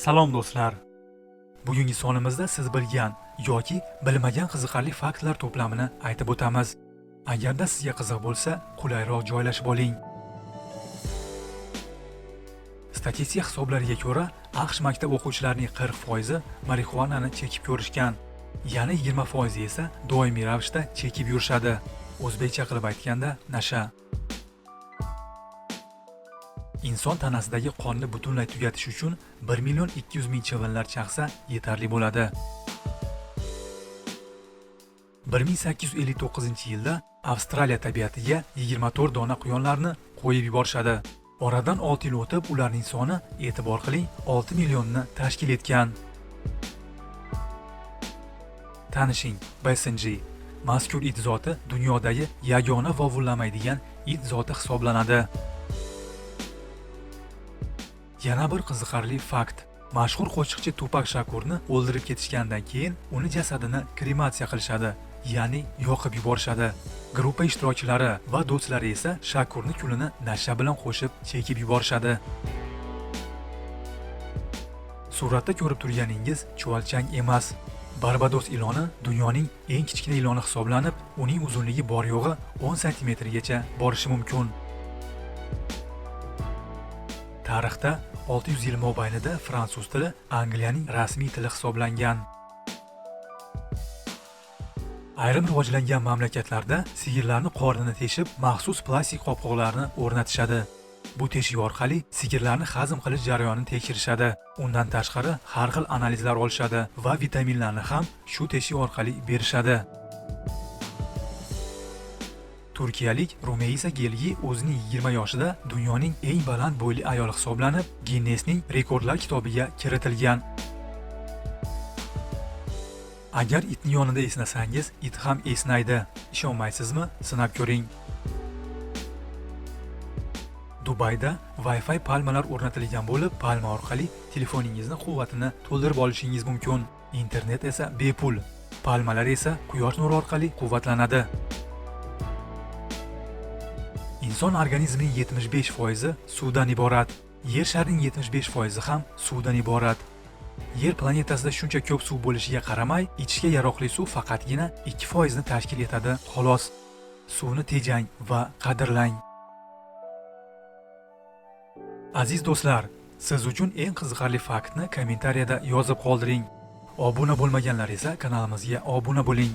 Salom do'stlar. Bugungi sonimizda siz bilgan yoki bilmagan qiziqarli faktlar to'plamini aytib o'tamiz. Agarda sizga qiziq bo'lsa, qulayroq joylashib oling. Statistika hisoblariga ko'ra, AQSh maktab o'quvchilarining 40% marixuanani chekib ko'rishgan. Yana 20% esa doimiy ravishda chekib yurishadi. O'zbekcha qilib aytganda, nasha. Inson tanasidagi qonni butunlay tugatish uchun 1.200.000 chivinlar chaqsa yetarli bo'ladi. 1859-yilda Avstraliya tabiatiga 24 dona quyonlarni qo'yib yuborishadi. Oradan 6 yil o'tib ularning soni e'tibor qiling 6 millionni tashkil etgan. Tanishing, Bessenji. Mazkur it zoti dunyodagi yagona vovullamaydigan it zoti hisoblanadi. Yana bir qiziqarli fakt. Mashhur qo'shiqchi Tupac Shakurni o'ldirib ketishgandan keyin uni jasadini krematsiya qilishadi, ya'ni yoqib yuborishadi. Gruppa ishtirokchilari va do'stlari esa Shakurni kulini nasha bilan qo'shib chekib yuborishadi. Suratda ko'rib turganingiz chuvalchang emas. Barbados iloni dunyoning eng kichkina iloni hisoblanib, uning uzunligi bor yo'g'i 10 cm gacha borishi mumkin. Tarixda 600 yil mobaynida fransuz tili Angliyaning rasmiy tili hisoblangan. Ayrim rivojlangan mamlakatlarda sigirlarni qornini teshib, maxsus plastik qopqoqlarni o'rnatishadi. Bu teshish orqali sigirlarni hazm qilish jarayonini tekshirishadi. Undan tashqari har xil analizlar olishadi va vitaminlarni ham shu teshish orqali berishadi. Turkiyalik Rumeysa Gelgi o'zining 20 yoshida dunyoning eng baland bo'yli ayoli hisoblanib, Ginnesning rekordlar kitobiga kiritilgan. Agar itni yonida esnasangiz, it ham esnaydi. Ishonmaysizmi? Sinab ko'ring. Dubayda Wi-Fi palmalar o'rnatilgan bo'lib, palma orqali telefoningizni quvvatini to'ldirib olishingiz mumkin. Internet esa bepul. Palmalar esa quyosh nuri orqali quvvatlanadi. Inson organizmining 75% suvdan iborat. Yer sharining 75% ham suvdan iborat. Yer planetasida shuncha ko'p suv bo'lishiga qaramay, ichishga yaroqli suv faqatgina 2% ni tashkil etadi, xolos. Suvni tejang va qadrlang. Aziz do'stlar, siz uchun eng qiziqarli faktni kommentariyada yozib qoldiring. Obuna bo'lmaganlar esa kanalimizga obuna bo'ling.